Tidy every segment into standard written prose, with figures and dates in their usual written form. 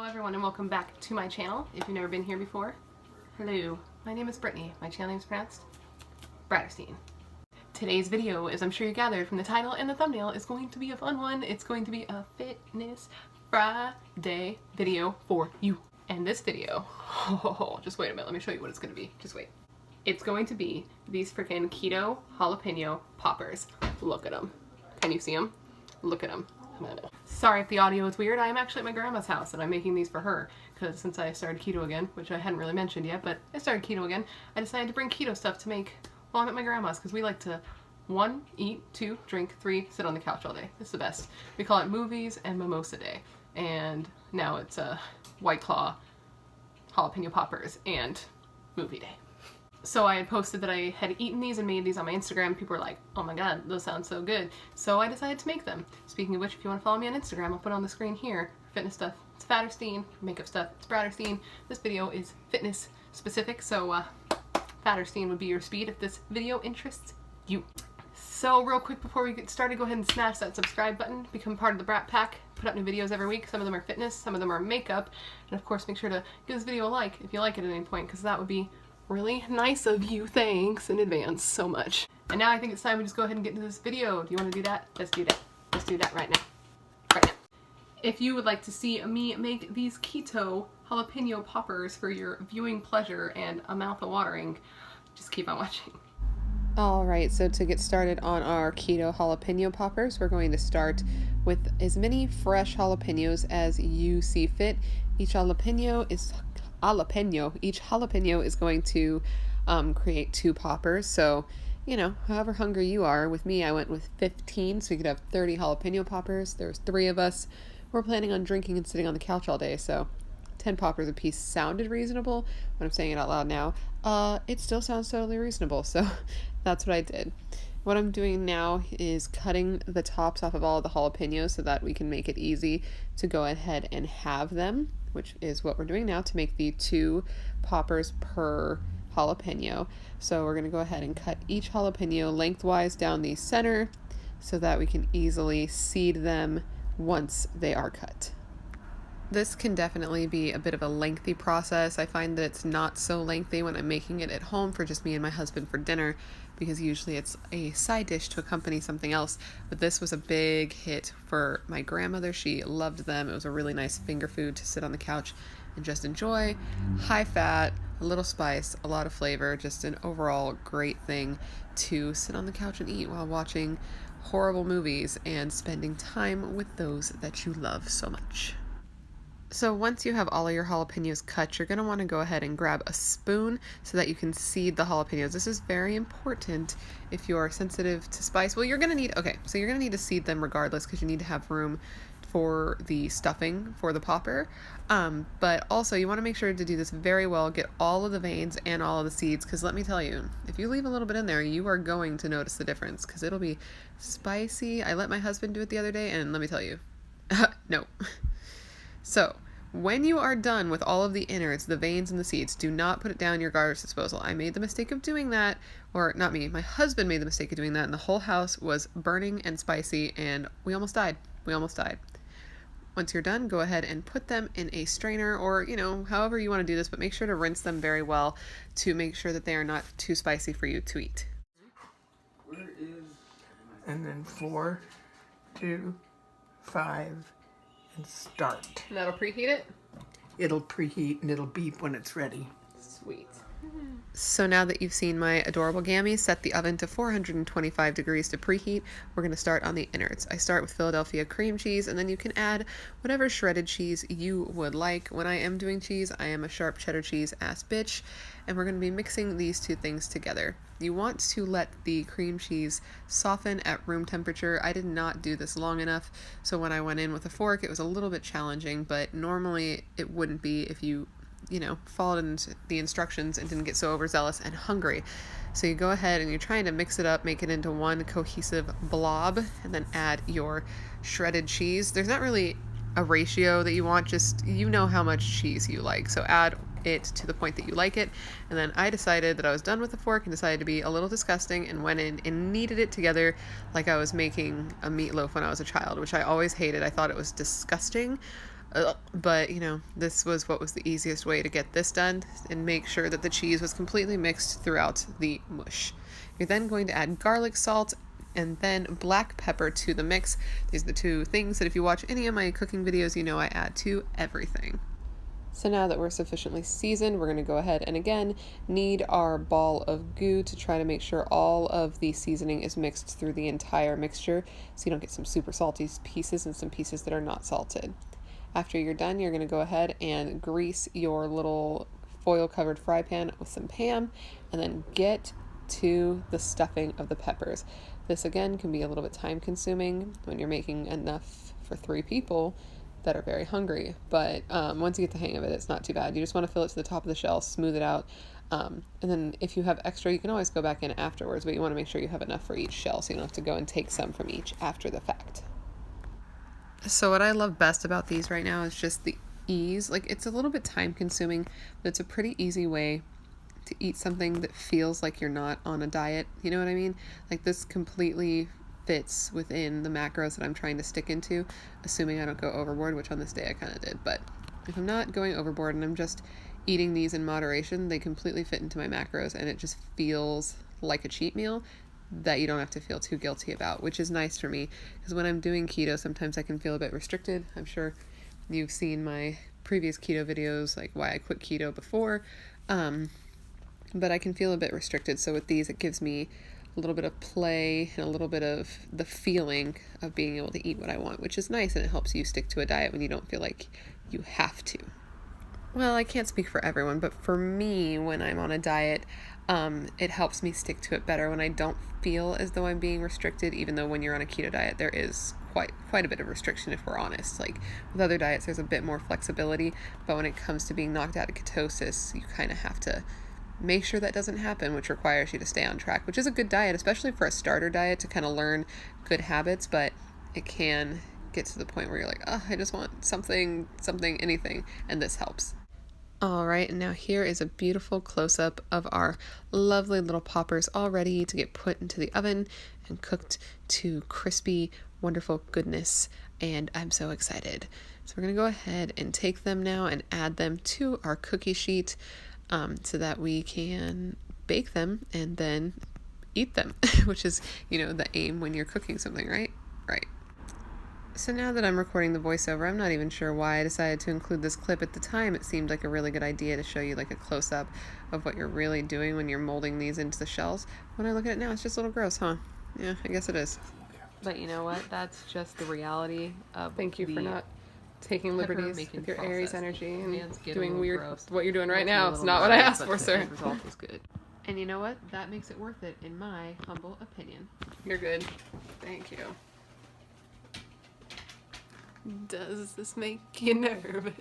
Hello everyone and welcome back to my channel. If you've never been here before, hello. My name is Brittany. My channel name is pronounced BRATTERSTEIN. Today's video, as I'm sure you gathered from the title and the thumbnail, is going to be a fun one. It's going to be a Fitness Friday video for you. And this video, just wait a minute, let me show you what it's going to be. Just wait. It's going to be these freaking Keto Jalapeno poppers. Look at them. Can you see them? Look at them. Sorry if the audio is weird. I am actually at my grandma's house and I'm making these for her because since I started keto again, which I hadn't really mentioned yet, but I started keto again, I decided to bring keto stuff to make while I'm at my grandma's because we like to 1, eat, 2, drink, 3, sit on the couch all day. It's the best. We call it movies and mimosa day. And now it's White Claw, jalapeno poppers, and movie day. So I had posted that I had eaten these and made these on my Instagram. People were like, oh my god, those sound so good. So I decided to make them. Speaking of which, if you want to follow me on Instagram, I'll put it on the screen here. Fitness stuff, it's BRATTERSTEIN. Makeup stuff, it's BRATTERSTEIN. This video is fitness specific, so BRATTERSTEIN would be your speed if this video interests you. So real quick before we get started, go ahead and smash that subscribe button. Become part of the Brat Pack. Put up new videos every week. Some of them are fitness, some of them are makeup. And of course, make sure to give this video a like if you like it at any point, because that would be really nice of you. Thanks in advance so much. And now I think it's time we just go ahead and get into this video. Do you want to do that? Let's do that. Let's do that right now. Right now. If you would like to see me make these keto jalapeno poppers for your viewing pleasure and a mouth watering, just keep on watching. Alright, so to get started on our keto jalapeno poppers, we're going to start with as many fresh jalapenos as you see fit. Each jalapeno is going to create 2 poppers. So, you know, however hungry you are. With me, I went with 15, so you could have 30 jalapeno poppers. There's 3 of us. We're planning on drinking and sitting on the couch all day, so 10 poppers a piece sounded reasonable. When I'm saying it out loud now, it still sounds totally reasonable, so that's what I did. What I'm doing now is cutting the tops off of all of the jalapenos so that we can make it easy to go ahead and have them, which is what we're doing now to make the 2 poppers per jalapeno. So we're going to go ahead and cut each jalapeno lengthwise down the center so that we can easily seed them once they are cut. This can definitely be a bit of a lengthy process. I find that it's not so lengthy when I'm making it at home for just me and my husband for dinner, because usually it's a side dish to accompany something else. But this was a big hit for my grandmother. She loved them. It was a really nice finger food to sit on the couch and just enjoy. High fat, a little spice, a lot of flavor, just an overall great thing to sit on the couch and eat while watching horrible movies and spending time with those that you love so much. So once you have all of your jalapenos cut, you're going to want to go ahead and grab a spoon so that you can seed the jalapenos. This is very important if you're sensitive to spice. Well, you're going to need, so you're going to need to seed them regardless because you need to have room for the stuffing for the popper. But also you want to make sure to do this very well, get all of the veins and all of the seeds, because let me tell you, if you leave a little bit in there, you are going to notice the difference because it'll be spicy. I let my husband do it the other day and let me tell you, no. So, when you are done with all of the innards, the veins and the seeds, do not put it down your garbage disposal. I made the mistake of doing that, or not me, my husband made the mistake of doing that, and the whole house was burning and spicy, and we almost died. We almost died. Once you're done, go ahead and put them in a strainer, or, you know, however you want to do this, but make sure to rinse them very well to make sure that they are not too spicy for you to eat. And then 4, 2, 5, and start. And that'll preheat it? It'll preheat and it'll beep when it's ready. Sweet. So now that you've seen my adorable gammy, set the oven to 425 degrees to preheat. We're going to start on the innards. I start with Philadelphia cream cheese, and then you can add whatever shredded cheese you would like. When I am doing cheese, I am a sharp cheddar cheese ass bitch, and we're going to be mixing these 2 things together. You want to let the cream cheese soften at room temperature. I did not do this long enough, so when I went in with a fork, it was a little bit challenging, but normally it wouldn't be if you followed the instructions and didn't get so overzealous and hungry. So you go ahead and you're trying to mix it up, make it into one cohesive blob, and then add your shredded cheese. There's not really a ratio that you want, just you know how much cheese you like. So add it to the point that you like it. And then I decided that I was done with the fork and decided to be a little disgusting and went in and kneaded it together like I was making a meatloaf when I was a child, which I always hated. I thought it was disgusting. But, you know, this was what was the easiest way to get this done and make sure that the cheese was completely mixed throughout the mush. You're then going to add garlic salt and then black pepper to the mix. These are the two things that if you watch any of my cooking videos, you know I add to everything. So now that we're sufficiently seasoned, we're going to go ahead and again knead our ball of goo to try to make sure all of the seasoning is mixed through the entire mixture so you don't get some super salty pieces and some pieces that are not salted. After you're done, you're going to go ahead and grease your little foil covered fry pan with some Pam and then get to the stuffing of the peppers. This again can be a little bit time consuming when you're making enough for 3 people that are very hungry, but once you get the hang of it, it's not too bad. You just want to fill it to the top of the shell, smooth it out, and then if you have extra, you can always go back in afterwards, but you want to make sure you have enough for each shell so you don't have to go and take some from each after the fact. So what I love best about these right now is just the ease. Like, it's a little bit time consuming, but it's a pretty easy way to eat something that feels like you're not on a diet. You know what I mean? Like, this completely fits within the macros that I'm trying to stick into, assuming I don't go overboard, which on this day I kind of did. But if I'm not going overboard and I'm just eating these in moderation, they completely fit into my macros and it just feels like a cheat meal that you don't have to feel too guilty about, which is nice for me because when I'm doing keto, sometimes I can feel a bit restricted. I'm sure you've seen my previous keto videos, like why I quit keto before, but I can feel a bit restricted. So with these, it gives me a little bit of play and a little bit of the feeling of being able to eat what I want, which is nice, and it helps you stick to a diet when you don't feel like you have to. Well, I can't speak for everyone, but for me, when I'm on a diet, it helps me stick to it better when I don't feel as though I'm being restricted, even though when you're on a keto diet, there is quite a bit of restriction if we're honest. Like with other diets, there's a bit more flexibility, but when it comes to being knocked out of ketosis, you kind of have to make sure that doesn't happen, which requires you to stay on track, which is a good diet, especially for a starter diet to kind of learn good habits, but it can get to the point where you're like, oh, I just want something, anything, and this helps. All right, and now here is a beautiful close-up of our lovely little poppers all ready to get put into the oven and cooked to crispy, wonderful goodness, and I'm so excited. So we're going to go ahead and take them now and add them to our cookie sheet so that we can bake them and then eat them, which is, you know, the aim when you're cooking something, right? Right. So now that I'm recording the voiceover, I'm not even sure why I decided to include this clip. At the time, it seemed like a really good idea to show you like a close-up of what you're really doing when you're molding these into the shells. When I look at it now, it's just a little gross, huh? Yeah, I guess it is. But you know what? That's just the reality of Thank you for not taking liberties with your process. Aries energy and Get doing weird. gross. What you're doing right Makes me a now. It's little not what I nervous, asked but for, the sir. end result is good. And you know what? That makes it worth it, in my humble opinion. You're good. Thank you. Does this make you nervous?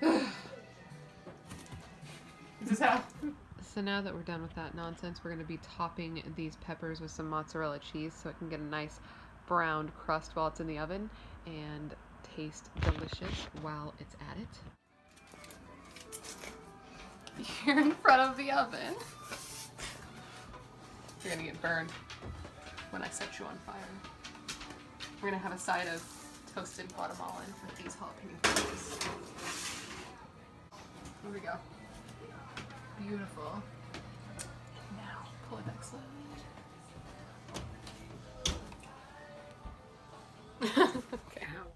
Is this how? So now that we're done with that nonsense, we're going to be topping these peppers with some mozzarella cheese so it can get a nice browned crust while it's in the oven and taste delicious while it's at it. You're in front of the oven. You're gonna get burned when I set you on fire. We're gonna have a side of toasted Guatemalan with these jalapeno peppers. Here we go. Beautiful. Now, pull it back slowly.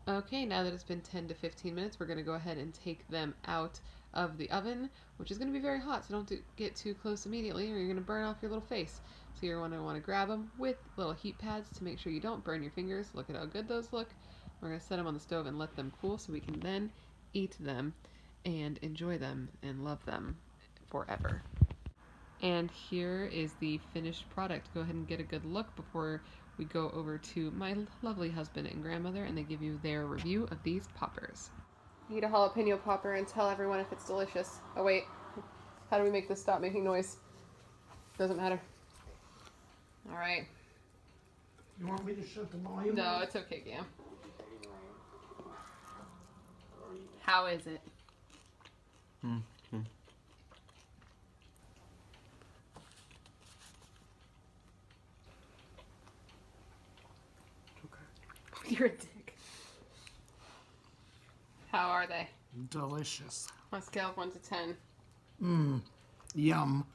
Okay, now that it's been 10 to 15 minutes, we're going to go ahead and take them out of the oven, which is going to be very hot, so don't get too close immediately or you're going to burn off your little face. So you're going to want to grab them with little heat pads to make sure you don't burn your fingers. Look at how good those look. We're going to set them on the stove and let them cool so we can then eat them and enjoy them and love them forever. And here is the finished product. Go ahead and get a good look before we go over to my lovely husband and grandmother and they give you their review of these poppers. Eat a jalapeno popper and tell everyone if it's delicious. Oh wait, how do we make this stop making noise? Doesn't matter. All right. You want me to shut the volume? No, it's okay, Gam. How is it? You're a dick. How are they? Delicious. On a scale of 1 to 10. Yum.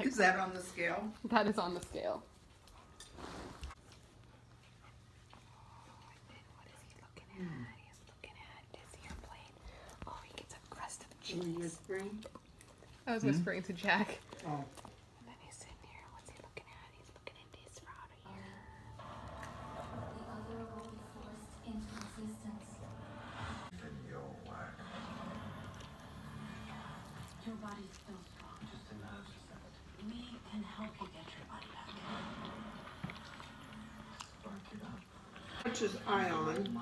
Is that on the scale? That is on the scale. What is he looking at? He's looking at this here plate. Oh, he gets a crust of cheese. Are you whispering? I was whispering to Jack. Oh. And then he's sitting here. What's he looking at? He's looking at this right here. The other will be forced into existence. Your body's still strong. We can help you get your body back. Watches Ion,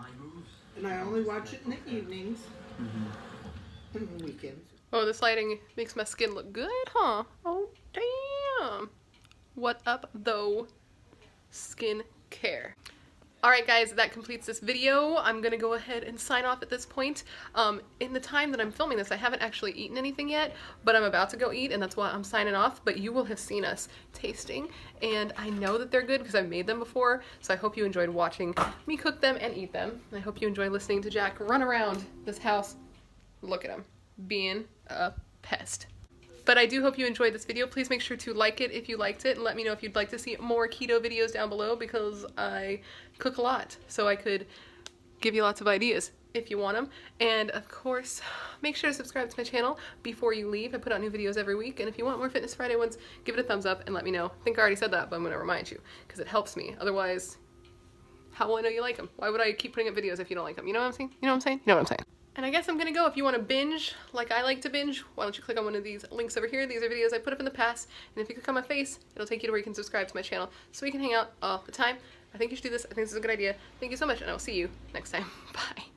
and I only watch it in the evenings and the weekends. Oh, this lighting makes my skin look good, huh? Oh, damn. What up, though? Skincare. Alright guys, that completes this video. I'm gonna go ahead and sign off at this point. In the time that I'm filming this, I haven't actually eaten anything yet, but I'm about to go eat, and that's why I'm signing off. But you will have seen us tasting, and I know that they're good because I've made them before, so I hope you enjoyed watching me cook them and eat them. I hope you enjoy listening to Jack run around this house. Look at him, being a pest. But I do hope you enjoyed this video. Please make sure to like it if you liked it, and let me know if you'd like to see more keto videos down below, because I cook a lot, so I could give you lots of ideas if you want them. And of course, make sure to subscribe to my channel before you leave. I put out new videos every week, and if you want more Fitness Friday ones, give it a thumbs up and let me know. I think I already said that, but I'm going to remind you, because it helps me. Otherwise, how will I know you like them? Why would I keep putting up videos if you don't like them? You know what I'm saying? You know what I'm saying? You know what I'm saying? And I guess I'm gonna go. If you want to binge like I like to binge, why don't you click on one of these links over here. These are videos I put up in the past, and if you click on my face, it'll take you to where you can subscribe to my channel so we can hang out all the time. I think you should do this. I think this is a good idea. Thank you so much, and I will see you next time. Bye.